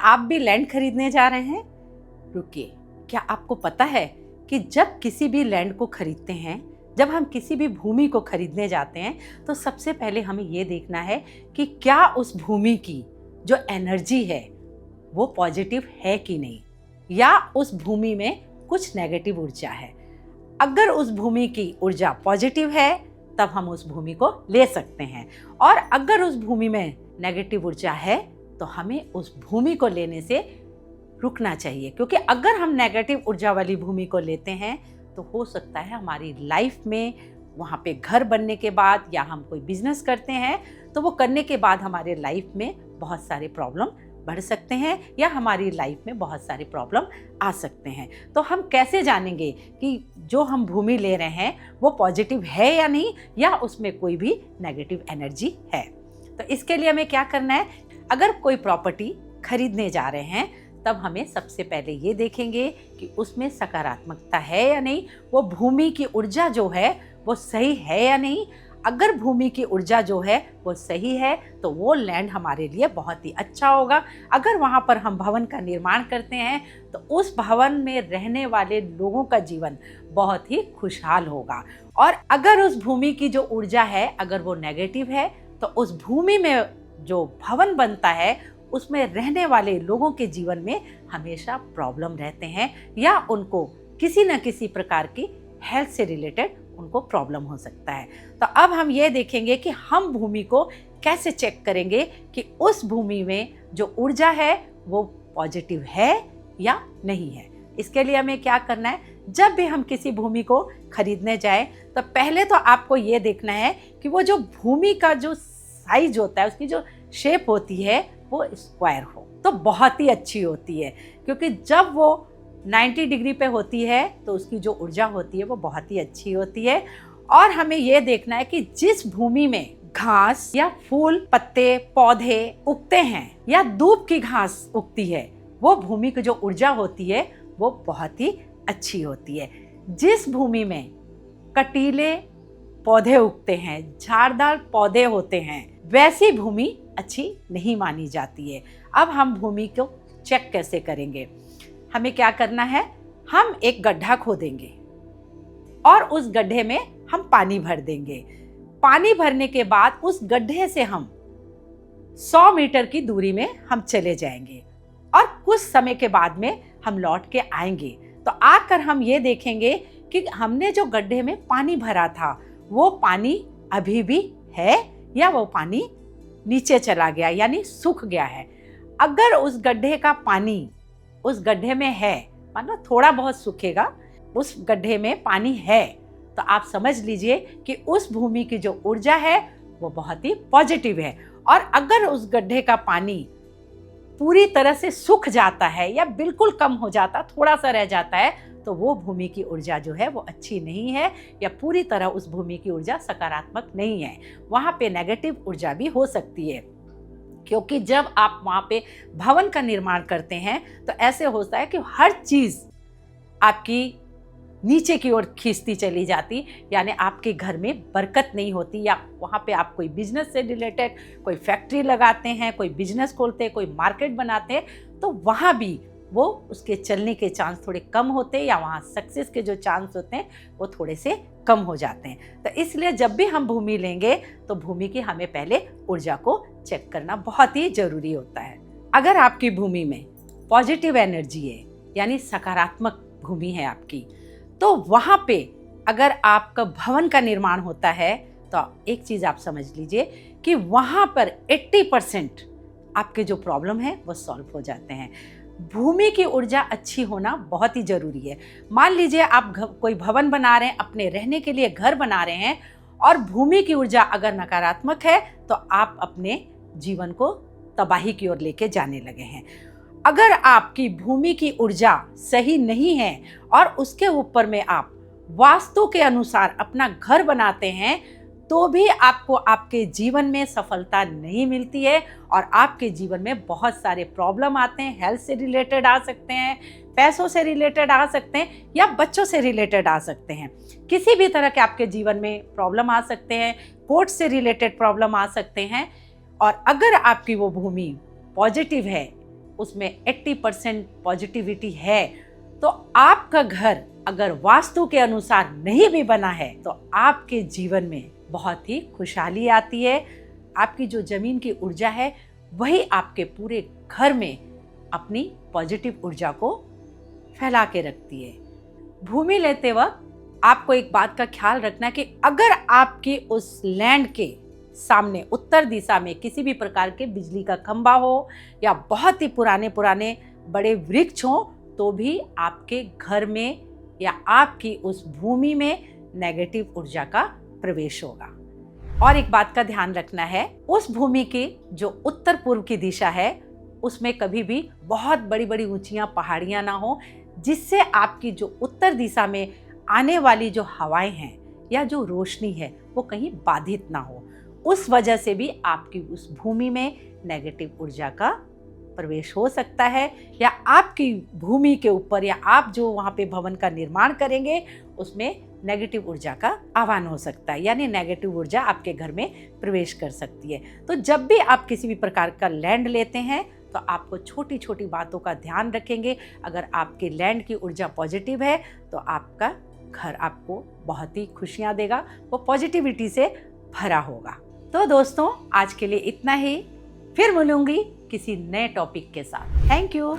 आप भी लैंड खरीदने जा रहे हैं? रुकिए, क्या आपको पता है कि जब किसी भी लैंड को खरीदते हैं, जब हम किसी भी भूमि को खरीदने जाते हैं, तो सबसे पहले हमें ये देखना है कि क्या उस भूमि की जो एनर्जी है वो पॉजिटिव है कि नहीं, या उस भूमि में कुछ नेगेटिव ऊर्जा है। अगर उस भूमि की ऊर्जा पॉजिटिव है तब हम उस भूमि को ले सकते हैं, और अगर उस भूमि में नेगेटिव ऊर्जा है तो हमें उस भूमि को लेने से रुकना चाहिए, क्योंकि अगर हम नेगेटिव ऊर्जा वाली भूमि को लेते हैं तो हो सकता है हमारी लाइफ में वहाँ पे घर बनने के बाद, या हम कोई बिजनेस करते हैं तो वो करने के बाद हमारे लाइफ में बहुत सारे प्रॉब्लम बढ़ सकते हैं, या हमारी लाइफ में बहुत सारे प्रॉब्लम आ सकते हैं। तो हम कैसे जानेंगे कि जो हम भूमि ले रहे हैं वो पॉजिटिव है या नहीं, या उसमें कोई भी नेगेटिव एनर्जी है? तो इसके लिए हमें क्या करना है, अगर कोई प्रॉपर्टी खरीदने जा रहे हैं तब हमें सबसे पहले ये देखेंगे कि उसमें सकारात्मकता है या नहीं, वो भूमि की ऊर्जा जो है वो सही है या नहीं। अगर भूमि की ऊर्जा जो है वो सही है तो वो लैंड हमारे लिए बहुत ही अच्छा होगा। अगर वहाँ पर हम भवन का निर्माण करते हैं तो उस भवन में रहने वाले लोगों का जीवन बहुत ही खुशहाल होगा। और अगर उस भूमि की जो ऊर्जा है अगर वो नेगेटिव है तो उस भूमि में जो भवन बनता है उसमें रहने वाले लोगों के जीवन में हमेशा प्रॉब्लम रहते हैं, या उनको किसी न किसी प्रकार की हेल्थ से रिलेटेड उनको प्रॉब्लम हो सकता है। तो अब हम ये देखेंगे कि हम भूमि को कैसे चेक करेंगे कि उस भूमि में जो ऊर्जा है वो पॉजिटिव है या नहीं है। इसके लिए हमें क्या करना है, जब भी हम किसी भूमि को खरीदने जाएं तो पहले तो आपको ये देखना है कि वो जो भूमि का जो साइज होता है, उसकी जो शेप होती है वो स्क्वायर हो तो बहुत ही अच्छी होती है, क्योंकि जब वो 90 डिग्री पे होती है तो उसकी जो ऊर्जा होती है वो बहुत ही अच्छी होती है। और हमें ये देखना है कि जिस भूमि में घास या फूल, पत्ते, पौधे उगते हैं या दूब की घास उगती है, वो भूमि की जो ऊर्जा होती है वो बहुत ही अच्छी होती है। जिस भूमि में कटीले पौधे उगते हैं, झाड़दार पौधे होते हैं, वैसी भूमि अच्छी नहीं मानी जाती है। अब हम भूमि को चेक कैसे करेंगे, हमें क्या करना है, हम एक गड्ढा खोदेंगे और उस गड्ढे में हम पानी भर देंगे। पानी भरने के बाद उस गड्ढे से हम 100 मीटर की दूरी में हम चले जाएंगे, और कुछ समय के बाद में हम लौट के आएंगे। तो आकर हम ये देखेंगे कि हमने जो गड्ढे में पानी भरा था वो पानी अभी भी है या वो पानी नीचे चला गया, यानी सूख गया है। अगर उस गड्ढे का पानी उस गड्ढे में है, मतलब थोड़ा बहुत सूखेगा, उस गड्ढे में पानी है, तो आप समझ लीजिए कि उस भूमि की जो ऊर्जा है वो बहुत ही पॉजिटिव है। और अगर उस गड्ढे का पानी पूरी तरह से सूख जाता है या बिल्कुल कम हो जाता, थोड़ा सा रह जाता है, तो वो भूमि की ऊर्जा जो है वो अच्छी नहीं है, या पूरी तरह उस भूमि की ऊर्जा सकारात्मक नहीं है। वहाँ पे नेगेटिव ऊर्जा भी हो सकती है, क्योंकि जब आप वहाँ पे भवन का निर्माण करते हैं तो ऐसे होता है कि हर चीज़ आपकी नीचे की ओर खींचती चली जाती, यानी आपके घर में बरकत नहीं होती। या वहाँ पे आप कोई बिजनेस से रिलेटेड कोई फैक्ट्री लगाते हैं, कोई बिजनेस खोलते हैं, कोई मार्केट बनाते हैं, तो वहाँ भी वो उसके चलने के चांस थोड़े कम होते हैं, या वहाँ सक्सेस के जो चांस होते हैं वो थोड़े से कम हो जाते हैं। तो इसलिए जब भी हम भूमि लेंगे तो भूमि की हमें पहले ऊर्जा को चेक करना बहुत ही ज़रूरी होता है। अगर आपकी भूमि में पॉजिटिव एनर्जी है, यानी सकारात्मक भूमि है आपकी, तो वहाँ पे अगर आपका भवन का निर्माण होता है तो एक चीज़ आप समझ लीजिए कि वहाँ पर 80% आपके जो प्रॉब्लम है वो सॉल्व हो जाते हैं। भूमि की ऊर्जा अच्छी होना बहुत ही ज़रूरी है। मान लीजिए आप कोई भवन बना रहे हैं, अपने रहने के लिए घर बना रहे हैं, और भूमि की ऊर्जा अगर नकारात्मक है तो आप अपने जीवन को तबाही की ओर लेके जाने लगे हैं। अगर आपकी भूमि की ऊर्जा सही नहीं है और उसके ऊपर में आप वास्तु के अनुसार अपना घर बनाते हैं, तो भी आपको आपके जीवन में सफलता नहीं मिलती है, और आपके जीवन में बहुत सारे प्रॉब्लम आते हैं। हेल्थ से रिलेटेड आ सकते हैं, पैसों से रिलेटेड आ सकते हैं, या बच्चों से रिलेटेड आ सकते हैं। किसी भी तरह के आपके जीवन में प्रॉब्लम आ सकते हैं, कोर्ट से रिलेटेड प्रॉब्लम आ सकते हैं। और अगर आपकी वो भूमि पॉजिटिव है, उसमें 80% पॉजिटिविटी है, तो आपका घर अगर वास्तु के अनुसार नहीं भी बना है तो आपके जीवन में बहुत ही खुशहाली आती है। आपकी जो जमीन की ऊर्जा है वही आपके पूरे घर में अपनी पॉजिटिव ऊर्जा को फैला के रखती है। भूमि लेते वक्त आपको एक बात का ख्याल रखना है कि अगर आपके उस लैंड के सामने उत्तर दिशा में किसी भी प्रकार के बिजली का खंभा हो या बहुत ही पुराने पुराने बड़े वृक्ष हो तो भी आपके घर में या आपकी उस भूमि में नेगेटिव ऊर्जा का प्रवेश होगा। और एक बात का ध्यान रखना है, उस भूमि की जो उत्तर पूर्व की दिशा है उसमें कभी भी बहुत बड़ी बड़ी ऊंचियां पहाड़ियां ना हो, जिससे आपकी जो उत्तर दिशा में आने वाली जो हवाएं हैं या जो रोशनी है वो कहीं बाधित ना हो। उस वजह से भी आपकी उस भूमि में नेगेटिव ऊर्जा का प्रवेश हो सकता है, या आपकी भूमि के ऊपर या आप जो वहाँ पे भवन का निर्माण करेंगे उसमें नेगेटिव ऊर्जा का आह्वान हो सकता है, यानी नेगेटिव ऊर्जा आपके घर में प्रवेश कर सकती है। तो जब भी आप किसी भी प्रकार का लैंड लेते हैं तो आपको छोटी छोटी बातों का ध्यान रखेंगे। अगर आपके लैंड की ऊर्जा पॉजिटिव है तो आपका घर आपको बहुत ही खुशियाँ देगा, वो पॉजिटिविटी से भरा होगा। तो दोस्तों आज के लिए इतना ही, फिर मिलूंगी किसी नए टॉपिक के साथ। Thank you.